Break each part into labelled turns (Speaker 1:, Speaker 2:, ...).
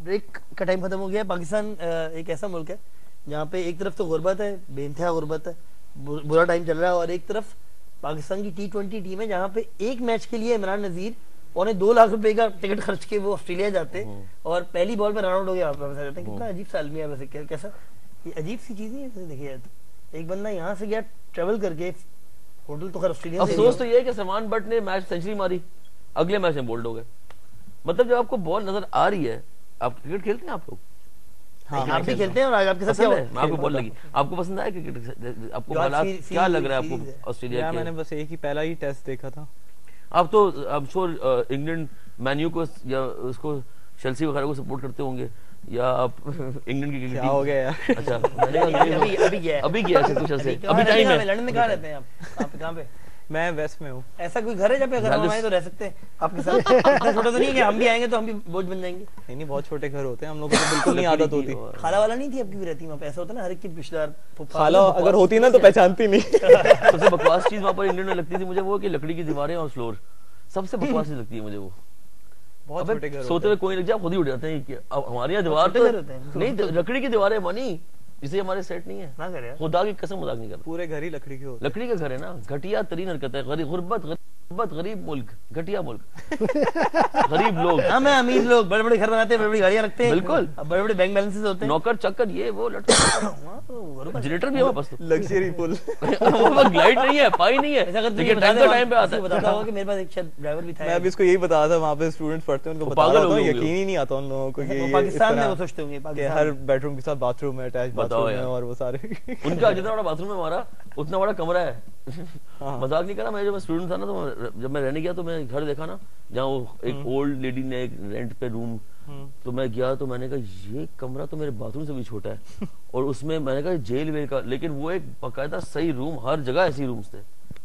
Speaker 1: Break का time खत्म हो गया है। पाकिस्तान एक ऐसा मुल्क है जहाँ पे एक तरफ तो गुर्बत है, बेइंतहा गुर्बत है, बुरा टाइम चल रहा है, और एक तरफ पाकिस्तान की T20 टीम है जहाँ पे एक मैच के लिए इमरान नजीर और 2 लाख रुपए का टिकट खर्च के वो ऑस्ट्रेलिया जाते और पहली बॉल पे रन आउट हो गया। वापस आ जाते हैं। कितना अजीब सा आदमी है वैसे, कैसा ये अजीब सी चीज नहीं है। देखिए तो एक बंदा यहाँ से गया ट्रेवल करके, होटल तो खैर ऑस्ट्रेलिया से।
Speaker 2: अफसोस तो ये है कि सलमान बट ने मैच सेंचुरी मारी, अगले मैच में बोल्ड हो गए। मतलब जब आपको बॉल नजर आ रही है, आप क्रिकेट खेलते हैं आप लोग?
Speaker 1: हाँ, आप भी खेलते हैं और आपके साथ क्या
Speaker 2: है? आपको बॉल लगी, आपको पसंद आया क्रिकेट? आपको हालात क्या लग रहा है आपको ऑस्ट्रेलिया के?
Speaker 3: मैंने बस एक ही पहला ही टेस्ट देखा था।
Speaker 2: आप तो I am sure England menu को या उसको चेल्सी वगैरह को सपोर्ट करते होंगे, या आप इंग्लैंड की
Speaker 3: क्या हो गया यार?
Speaker 2: अच्छा
Speaker 1: अभी
Speaker 2: गया कुछ ऐसे अभी टाइम है।
Speaker 1: लंदन में कहाँ रहते हैं आप? कहाँ पे?
Speaker 3: मैं वेस्ट में हूँ।
Speaker 1: ऐसा कोई घर है जब अगर हम आए तो रह सकते हैं आपके साथ? इतना छोटा तो नहीं है कि हम भी आएंगे तो हम भी बोझ बन जाएंगे।
Speaker 3: नहीं, बहुत छोटे घर होते हैं हम लोग को, बिल्कुल नहीं आदत होती।
Speaker 1: खाला वाला नहीं थी आपकी भी रहती वहाँ पे? ऐसा होता ना हर एक की रिश्तेदार
Speaker 3: खाला अगर होती ना तो पहचानती नहीं।
Speaker 2: सबसे बकवास चीज वहाँ पर इंग्लैंड में लगती थी मुझे वो कि लकड़ी की दीवारें और फ्लोर, सबसे बकवास चीज लगती है मुझे वो।
Speaker 3: बहुत छोटे घर
Speaker 2: सोते हुए कोई लग जाए खुद ही उठ जाते हैं। अब हमारे यहाँ दीवार तो नहीं, लकड़ी की दीवारें बनी, इसे हमारे सेट नहीं है ना करे। खुदा की कसम मजाक नहीं कर,
Speaker 3: पूरे घर ही लकड़ी के होते हैं।
Speaker 2: लकड़ी के घर है ना। घटिया तरीन हरकत है, गुर्बत, गरीब मुल्क, घटिया मुल्क, गरीब लोग।
Speaker 1: हाँ, मैं अमीर लोग बड़े बड़े घर बनाते हैं, बड़े बड़ी गाड़ियाँ रखते हैं,
Speaker 2: बिल्कुल
Speaker 1: बड़े बड़े बैंक बैलेंसेस होते हैं,
Speaker 2: नौकर चक्कर ये वो जनरेटर भी है वापस,
Speaker 3: लग्जरी पुल।
Speaker 2: लाइट नहीं है, पाई नहीं है, लेकिन टाइम पे आता है।
Speaker 1: बताता होगा कि मेरे पास एक शायद ड्राइवर भी था।
Speaker 3: मैं अभी इसको यही बता रहा था, वहाँ पे स्टूडेंट्स पढ़ते हैं, उनको बता रहा था, यकीन ही नहीं आता उन लोगों को कि
Speaker 1: पाकिस्तान में वो सोचते होंगे
Speaker 3: हर बेडरूम के साथ बाथरूम है, अटैच बाथरूम है और वो सारे।
Speaker 2: उनका जितना बड़ा बाथरूम है हमारा उतना बड़ा कमरा है। मजाक नहीं कर रहा। मैं जब स्टूडेंट था ना तो जब मैं रहने गया तो मैं घर देखा ना जहाँ वो एक ओल्ड लेडी ने एक रेंट पे रूम, तो मैं गया तो मैंने कहा ये कमरा तो मेरे बाथरूम से भी छोटा है, और उसमें मैंने कहा जेल वेल का, लेकिन वो एक बकायदा सही रूम, हर जगह ऐसी रूम्स थे,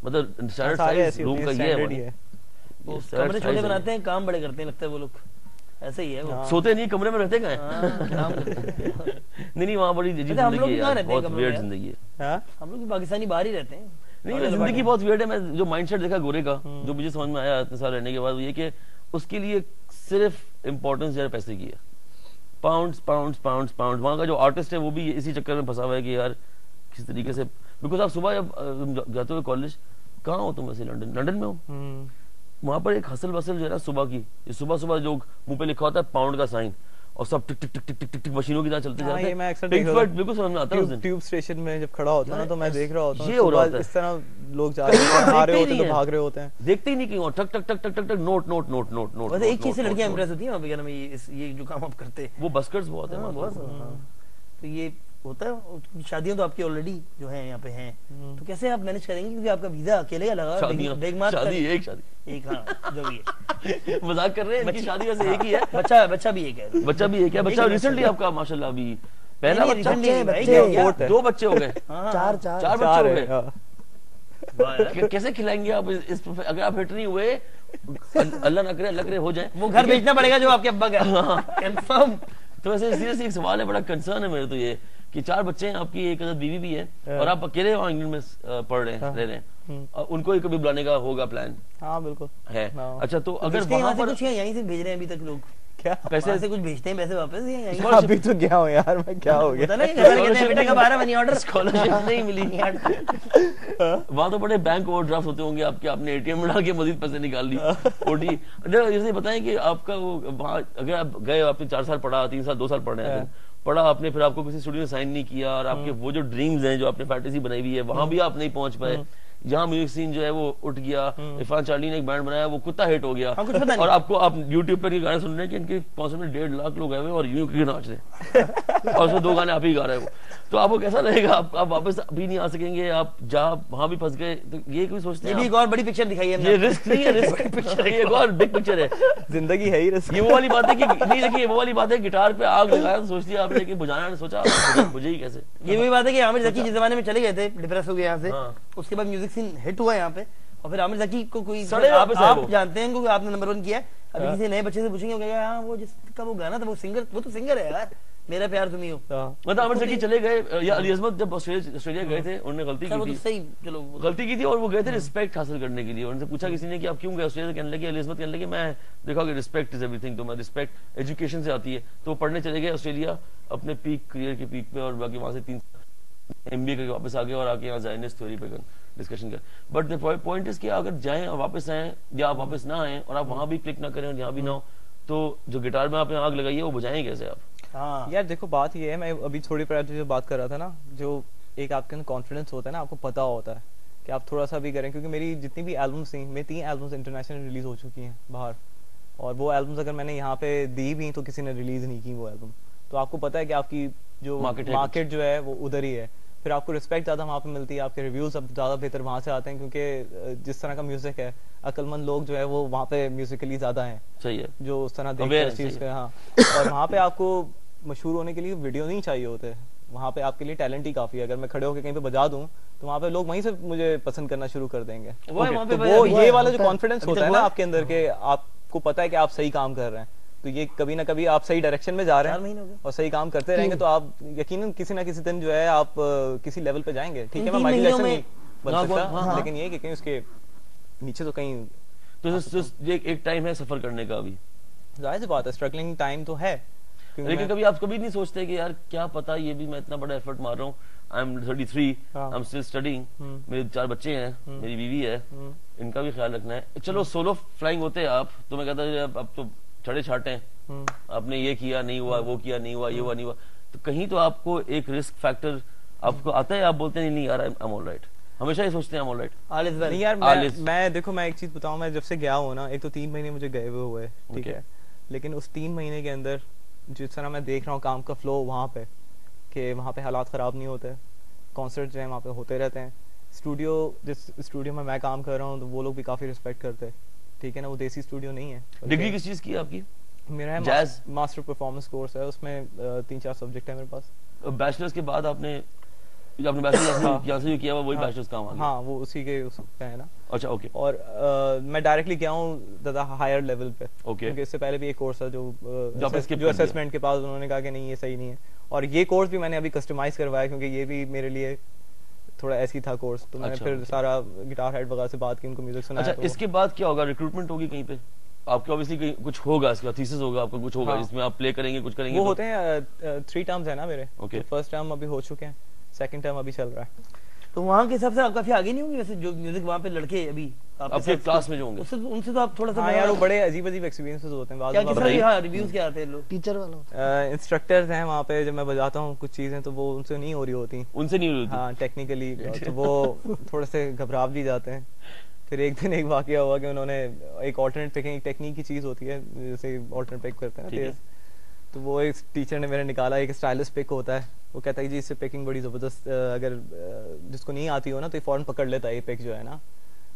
Speaker 2: मतलब स्टैंडर्ड साइज रूम का ये है।
Speaker 1: कमरे छोटे बनाते हैं, काम बड़े करते हैं, लगता है वो लोग ऐसे ही है वो।
Speaker 2: सोते नहीं, कमरे में रहते कहाँ हैं? नहीं वहाँ बड़ी जिंदगी है, बहुत वियर्ड जिंदगी है।
Speaker 1: हम लोग पाकिस्तानी बाहर ही रहते हैं।
Speaker 2: नहीं, जिंदगी बहुत वियर्ड है। मैं जो माइंडसेट देखा गोरे का, जो मुझे समझ में आया इतने साल रहने के बाद, ये कि उसके लिए सिर्फ इम्पोर्टेंस जो है पैसे की है। Pounds pounds pounds pounds. वहाँ का जो आर्टिस्ट है वो भी इसी चक्कर में फंसा हुआ है कि यार किस तरीके से, बिकॉज आप सुबह जब जाते हो कॉलेज, कहाँ हो तुम वैसे? लंदन में हो। वहां पर एक हसल बसल जो है ना सुबह की, सुबह सुबह जो मुंह पे लिखा होता है पाउंड का साइन, और सब टिक टिक टिक टिक टिक टिक मशीनों की तरह चलते जाते हैं। बिल्कुल समझ में आता है।
Speaker 3: ट्यूब स्टेशन में जब खड़ा होता है ना तो मैं देख रहा होता हूँ
Speaker 2: ये हो रहा है,
Speaker 3: इस तरह लोग जा रहे हैं, आ रहे होते हैं तो भाग रहे होते हैं,
Speaker 2: देखते ही नहीं क्यों, टक टक टक टक टक टक note note note note note.
Speaker 1: वैसे एक चीज से लड़कियां इंप्रेस होती हैं वहां पे, क्या नाम है ये जो काम आप करते हैं,
Speaker 2: वो बस्कर्स बहुत है
Speaker 1: बहुत। तो ये होता है। शादियां तो आपकी ऑलरेडी जो है यहाँ पे हैं, तो कैसे आप मैनेज करेंगे? क्योंकि आपका वीजा अकेले का लगा,
Speaker 2: शादी एक
Speaker 1: हाँ जो भी है।
Speaker 2: मजाक कर रहे हैं, इनकी शादी वैसे एक ही है,
Speaker 1: बच्चा भी एक है,
Speaker 2: बच्चा रिसेंटली आपका माशाल्लाह अभी पहला बच्चा, 2 बच्चे हो गए, 4 बच्चे हो गए। कैसे खिलाएंगे आप इस अगर आप हिट नहीं हुए? अल्लाह ना करे, अल्लाह करे हो जाए,
Speaker 1: वो घर बेचना पड़ेगा जो आपके अब्बा का कंफर्म।
Speaker 2: तो वैसे सीरियसली एक सवाल है, बड़ा कंसर्न है मेरे तो ये कि 4 बच्चे हैं, आपकी एक बीवी भी है, और आप अकेले वहाँ इंग्लैंड में पढ़ रहे हैं, रह रहे हैं, उनको ही कभी बुलाने का होगा प्लान?
Speaker 3: हाँ बिल्कुल
Speaker 2: है। अच्छा, तो अगर वहाँ पर
Speaker 1: कुछ यहीं से भेज रहे हैं अभी तक लोग,
Speaker 3: क्या
Speaker 1: पैसे से कुछ भेजते हैं, पैसे वापस
Speaker 3: अभी तो गया हूँ यार मैं, क्या हो गया?
Speaker 1: बेटे का 12 मनी ऑर्डर,
Speaker 2: स्कॉलरशिप नहीं मिली। वहाँ तो बड़े बैंक ओवरड्राफ्ट होते होंगे आपके, आपने एटीएम में डाल के मजीद पैसे निकाल ली। ओटी जैसे बताएं कि आपका वो वहाँ अगर आप गए, आपने 4 साल पढ़ा, 3 साल 2 साल पढ़े हैं, पढ़ा आपने, फिर आपको किसी स्टूडियो में साइन नहीं किया, और आपके वो जो ड्रीम्स हैं जो आपने फैंटेसी बनाई हुई है वहां भी आप नहीं पहुंच पाए, यहाँ म्यूजिक सीन जो है वो उठ गया, इरफान चार्ली ने एक बैंड बनाया, वो कुत्ता हिट हो गया, और आपको आप यूट्यूब पर ये गाने सुन रहे हैं कि इनके कॉन्सर्ट में 1.5 लाख लोग आए हुए और यूं क्यों नाच रहे और उसमें 2 गाने आप ही गा रहे हो, तो आपको कैसा लगेगा? आप वापस अभी नहीं आ सकेंगे, आप जहाँ वहां भी फंस गए, तो ये कोई सोचते हैं?
Speaker 1: ये एक और बड़ी पिक्चर दिखाई है,
Speaker 2: ये रिस्क नहीं है, रिस्क पिक्चर है, एक और बिग पिक्चर है,
Speaker 3: जिंदगी है ही रिस्क।
Speaker 2: ये वो वाली बात है कि नहीं, देखिए वो वाली बात है, गिटार पे आग लगाया तो सोच लिया आपने कि बुझाना ने सोचा बुझे ही कैसे।
Speaker 1: ये वही बात है कि आमिर ज़की जिस जमाने में चले गए थे, डिप्रेस हो गए यहाँ से, उसके बाद म्यूजिक सीन हिट हुआ यहाँ पे, और फिर आमिर ज़की को कोई
Speaker 2: सड़े वापस आए वो।
Speaker 1: आप जानते हैं क्योंकि आपने नंबर 1 किया है, अभी किसी नए बच्चे से पूछेंगे वो कहेगा हाँ वो जिसका वो गाना था वो सिंगर, वो तो सिंगर है यार, मेरा प्यार तुम ही हो।
Speaker 2: मतलब आमिर ज़की चले गए या अली अज़मत जब ऑस्ट्रेलिया गए थे उन्होंने गलती
Speaker 1: खैर वो
Speaker 2: की
Speaker 1: तो
Speaker 2: थी,
Speaker 1: सही, चलो वो तो-
Speaker 2: गलती की थी और वो गए थे रिस्पेक्ट हासिल करने के लिए। उनसे पूछा किसी ने कि आप क्यों गए ऑस्ट्रेलिया, कहने लगे अली अज़मत कहने लगे मैं देखा कि रिस्पेक्ट इज एवरीथिंग, तो मैं रिस्पेक्ट एजुकेशन से आती है, तो वो पढ़ने चले गए ऑस्ट्रेलिया अपने पीक करियर के पीक पे, और बाकी वहां से 3 MBA करके वापस आ गए और आके यहाँ जायनिस्ट थ्योरी पे डिस्कशन कर। बट द पॉइंट इज कि अगर जाएं और वापस आए या आप वापस ना आए और आप वहां भी क्लिक ना करें और यहाँ भी ना हो, तो जो गिटार में आपने आग लगाई है वो बुझाएं कैसे आप?
Speaker 1: हाँ
Speaker 3: यार देखो बात ये है, मैं अभी थोड़ी पहले जो बात कर रहा था ना, जो एक आपके अंदर कॉन्फिडेंस होता है ना, आपको पता होता है कि आप थोड़ा सा भी करें, क्योंकि मेरी जितनी भी एल्बम्स थी, मेरी 3 एल्बम्स इंटरनेशनल रिलीज हो चुकी हैं बाहर, और वो एल्बम्स अगर मैंने यहाँ पे दी भी तो किसी ने रिलीज नहीं की वो एल्बम, तो आपको पता है कि आपकी जो मार्केट जो है वो उधर ही है, फिर आपको रिस्पेक्ट ज्यादा वहाँ पे मिलती है, आपके रिव्यूज अब ज्यादा बेहतर वहाँ से आते हैं, क्योंकि जिस तरह का म्यूजिक है अक्लमंद लोग जो है वो वहाँ पे म्यूजिकली ज्यादा हैं,
Speaker 2: सही है,
Speaker 3: जो उस तरह देखते हैं इस चीज का। हाँ, और वहाँ पे आपको मशहूर होने के लिए वीडियो नहीं चाहिए होते, वहाँ पे आपके लिए टैलेंट ही काफी है। अगर मैं खड़े होकर कहीं पे बजा दूं तो वहाँ पे लोग वहीं से मुझे पसंद करना शुरू कर देंगे। वो ये वाला जो कॉन्फिडेंस होता है ना आपके अंदर के, आपको पता है कि आप सही काम कर रहे हैं, तो ये कभी ना कभी आप सही डायरेक्शन में जा रहे हैं और सही काम करते रहेंगे तो आप यकीनन किसी ना किसी दिन जो है आप किसी लेवल पे जाएंगे। ठीक है, मैं माइकल जैक्सन नहीं बन सकता, लेकिन ये कि कहीं उसके नीचे तो कहीं,
Speaker 2: तो एक टाइम है सफर करने का, अभी
Speaker 3: जाहिर सी बात है स्ट्रगलिंग टाइम तो है,
Speaker 2: लेकिन कभी आप कभी नहीं सोचते कि यार क्या पता ये भी मैं इतना बड़ा एफर्ट मार रहा हूँ, I am 33, I am still studying, मेरे 4 बच्चे हैं, मेरी बीवी है, इनका भी ख्याल रखना है। चलो सोलो फ्लाइंग होते हैं आप, तो मैं कहता अब तो छड़े छाटे हैं, आपने ये किया नहीं हुआ, वो किया नहीं हुआ, ये हुआ नहीं हुआ, तो कहीं तो आपको एक रिस्क फैक्टर आपको आता है, आप बोलते हैं नहीं यार आई एम ऑल राइट, हमेशा ही सोचते हैं आई एम ऑल राइट।
Speaker 3: नहीं यार मैं देखो मैं एक चीज बताऊं, मैं जब से गया हूँ ना, एक तो 3 महीने मुझे गए हुए, ठीक है, लेकिन उस 3 महीने के अंदर जिस तरह मैं देख रहा हूँ काम का फ्लो वहाँ पे, कि वहाँ पे हालात ख़राब नहीं होते, कॉन्सर्ट जो है वहाँ पे होते रहते हैं, स्टूडियो जिस स्टूडियो में मैं काम कर रहा हूँ तो वो लोग भी काफ़ी रिस्पेक्ट करते हैं, ठीक है ना, वो देसी स्टूडियो नहीं है।
Speaker 2: डिग्री किस चीज़ की है आपकी?
Speaker 3: मेरा है जैज मास्टर परफॉर्मेंस कोर्स है, उसमें 3-4 सब्जेक्ट है मेरे पास।
Speaker 2: बैचलर्स के बाद आपने बैचलर्स यहाँ से जो किया हुआ वही बैचलर्स काम आ गया?
Speaker 3: हाँ वो उसी के उसका है ना।
Speaker 2: अच्छा ओके।
Speaker 3: और मैं डायरेक्टली गया हूँ ज़्यादा हायर लेवल पे, क्योंकि इससे पहले भी एक कोर्स था जो असेसमेंट के बाद उन्होंने कहा कि नहीं ये सही नहीं है, और ये कोर्स भी मैंने अभी कस्टमाइज करवाया क्योंकि ये भी मेरे लिए थोड़ा ऐसी था कोर्स, तो मैंने फिर सारा गिटार हेड वगैरह से बात की, उनको म्यूजिक सुनाया।
Speaker 2: अच्छा, इसके बाद क्या होगा? रिक्रूटमेंट होगी कहीं पे आपके? ऑब्वियसली कहीं कुछ होगा, इसका थीसिस होगा आपका, कुछ होगा जिसमें आप प्ले करेंगे, कुछ करेंगे।
Speaker 3: वो होते हैं 3 टर्म्स है ना मेरे, फर्स्ट टर्म अभी हो चुके हैं, सेकंड टर्म अभी चल रहा है।
Speaker 1: तो वहाँ के हिसाब से आप काफी आगे नहीं होंगे वैसे, जो म्यूजिक वहाँ पे लड़के अभी
Speaker 2: आपके क्लास में जो होंगे
Speaker 1: उनसे तो आप थोड़ा सा।
Speaker 3: हाँ यार वो बड़े अजीब एक्सपीरियंसेस होते हैं।
Speaker 1: क्या रिव्यूज क्या आते हैं लोग? टीचर वाला
Speaker 3: इंस्ट्रक्टर्स हैं वहाँ पे, जब मैं बजाता हूँ कुछ चीजें तो वो उनसे नहीं हो रही होती,
Speaker 2: उनसे नहीं हो रही होती,
Speaker 3: हाँ टेक्निकली, तो वो थोड़े से घबरा भी जाते हैं। फिर एक दिन एक वाकया हुआ कि उन्होंने एक ऑल्टरनेट पिकिंग, एक टेक्निक की चीज होती है जैसे ऑल्टरनेट पिक करते हैं ना तेज, तो वो एक टीचर ने मेरा निकाला, एक स्टाइलिश पिक होता है, वो कहता है जी इससे पिकिंग बड़ी ज़बरदस्त, अगर जिसको नहीं आती हो ना तो ये फौरन पकड़ लेता है ये पिक जो है ना।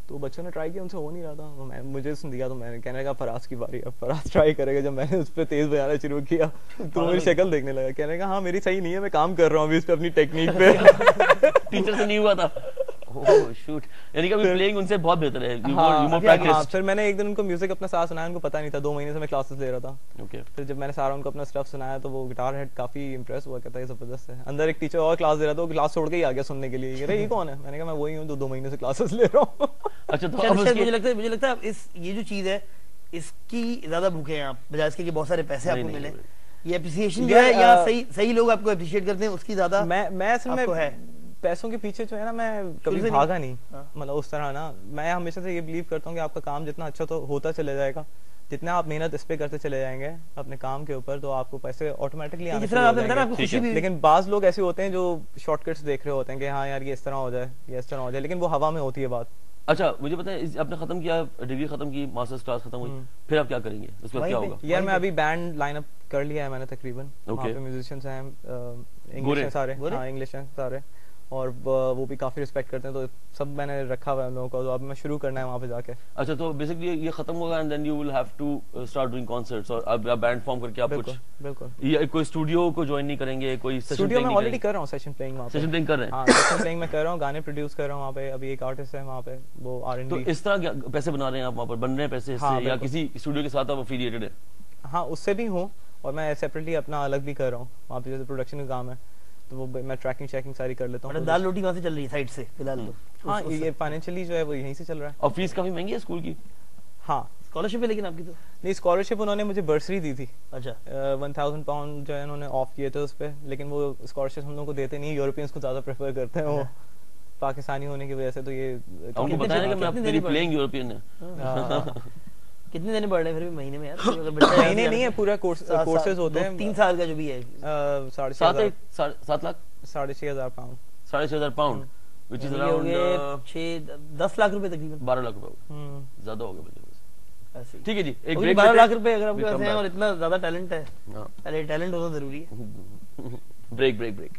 Speaker 3: तो बच्चों ने ट्राई किया, उनसे हो नहीं रहा था, मैं मुझे सुन दिया, तो मैंने कहने लगा फराज की बारी, अब फराज ट्राई करेगा। जब मैंने उस पर तेज बजाना शुरू किया तो मेरी शक्ल देखने लगा, कहने लगा हाँ मेरी सही नहीं है, मैं काम कर रहा हूँ अभी इस पे अपनी टेक्निक पे।
Speaker 2: टीचर से नहीं हुआ था। ओह शूट, यानी कि अभी प्लेइंग उनसे बहुत बेहतर है।
Speaker 3: हाँ, फिर मैंने एक दिन उनको म्यूजिक अपना साथ सुनाया, उनको पता नहीं था, 2 महीने से मैं क्लासेस ले रहा था।
Speaker 2: ओके,
Speaker 3: फिर जब मैंने सारा उनको अपना स्टफ सुनाया तो वो गिटार हेड काफी इंप्रेस हुआ, कहता है जबरदस्त है। अंदर एक टीचर और क्लास दे रहा था, वो क्लास छोड़ के ही आ गया सुनने के लिए, अरे ये कौन है? मैंने कहा मैं वही हूँ जो 2 महीने से क्लासेस ले रहा हूँ।
Speaker 1: अच्छा, तो मुझे लगता है इस ये जो चीज है इसकी ज्यादा भूखे हैं आप, बजाय इसके कि बहुत सारे पैसे आपको मिले, ये एप्रिसिएशन जो है या सही लोग आपको एप्रिशिएट करते हैं उसकी ज्यादा।
Speaker 3: मैं असल में पैसों के पीछे जो है ना, मैं कभी भागा नहीं, मतलब उस तरह ना, मैं हमेशा से ये बिलीव करता हूँ कि आपका काम जितना अच्छा तो होता चले जाएगा, जितना आप मेहनत इस पे करते चले जाएंगे अपने काम के ऊपर, तो आपको पैसे ऑटोमेटिकली आने शुरू हो जाएंगे। लेकिन बाज लोग ऐसे होते हैं जो शॉर्टकट्स देख रहे होते हैं कि हाँ यार ये इस तरह हो जाए, ये इस तरह हो जाए, लेकिन वो हवा में होती है बात।
Speaker 2: अच्छा, मुझे पता है आपने खत्म किया, डिग्री खत्म की, मास्टर्स क्लास खत्म हुई, फिर आप क्या करेंगे? उसके बाद क्या होगा?
Speaker 3: यार मैं अभी बैंड लाइनअप कर लिया है मैंने तकरीबन, वहाँ पे म्यूजिशियंस हैं, इंग्लिश हैं सारे, हाँ इंग्लिश हैं सारे, और वो भी काफी रिस्पेक्ट करते हैं, तो सब मैंने रखा हुआ है उन लोगों को, तो अब मैं शुरू करना है वहाँ पे जाके।
Speaker 2: अच्छा, तो बेसिकली ये खत्म होगा and then you will have to start doing concerts, और अब बैंड फॉर्म करके आप कुछ
Speaker 3: बिल्कुल
Speaker 2: ये कोई स्टूडियो को ज्वाइन नहीं करेंगे, कोई सेशन
Speaker 3: स्टूडियो में
Speaker 2: प्लेइंग
Speaker 3: ऑलरेडी कर रहा हूँ, सेशन प्लेइंग वहाँ पे।
Speaker 2: सेशन प्लेइंग कर रहे हैं?
Speaker 3: हाँ, सेशन प्लेइंग मैं कर रहा हूँ, गाने प्रोड्यूस कर रहा हूँ वहाँ पे। अभी एक आर्टिस्ट है वहाँ पे, वो
Speaker 2: तो
Speaker 3: R&B।
Speaker 2: इस तरह क्या पैसे बना रहे हैं आप वहाँ पर, बन रहे हैं पैसे इससे,
Speaker 3: हाँ,
Speaker 2: या किसी स्टूडियो के साथ आप अफिलिएटेड है?
Speaker 3: हाँ, उससे भी हूँ, और मैं सेपरेटली अपना अलग भी कर रहा हूँ वहाँ पे, जैसे प्रोडक्शन का काम है तो वो मैं ट्रैकिंग शैकिंग सारी कर लेता हूँ।
Speaker 1: मतलब दाल रोटी वहाँ से चल रही है साइड से फिलहाल तो?
Speaker 3: हाँ, ये फाइनेंशियली जो है वो यहीं से चल रहा है।
Speaker 2: और फीस काफी महंगी है स्कूल की?
Speaker 3: हाँ,
Speaker 1: स्कॉलरशिप है लेकिन आपकी तो?
Speaker 3: नहीं, स्कॉलरशिप उन्होंने मुझे बर्सरी दी थी।
Speaker 1: अच्छा।
Speaker 3: 1000 पाउंड जो है उन्होंने ऑफ किए थे उस पे, लेकिन वो स्कॉलरशिप हम लोग को देते नहीं, यूरोपियंस को ज्यादा प्रेफर करते हैं वो, पाकिस्तानी होने की वजह से। तो ये
Speaker 2: उनको बताया कि मैं मेरी प्लेइंग यूरोपियन है।
Speaker 1: कितने देने पड़ रहे हैं फिर भी महीने में यार?
Speaker 3: महीने नहीं है, पूरा कोर्सेज होते हैं
Speaker 1: 3 साल का जो भी है।
Speaker 2: 7 lakh
Speaker 3: 6,500 pound,
Speaker 2: 6,500 pound, which is
Speaker 1: हो
Speaker 2: अराउंड
Speaker 1: गए 10 लाख रुपए तकरीबन।
Speaker 2: 12 लाख रुपए, ज्यादा हो गया मुझे।
Speaker 1: ऐसे ही।
Speaker 2: ठीक है जी, एक
Speaker 1: ओके,
Speaker 2: ब्रेक
Speaker 1: 12
Speaker 2: लेते
Speaker 1: लाख
Speaker 2: हैं।
Speaker 1: रुपए अगर आपके
Speaker 2: We
Speaker 1: पास
Speaker 2: come
Speaker 1: हैं
Speaker 2: back.
Speaker 1: और इतना ज्यादा टैलेंट है,
Speaker 2: हाँ।
Speaker 1: पहले टैलेंट होना जरूरी है।
Speaker 2: Break break break.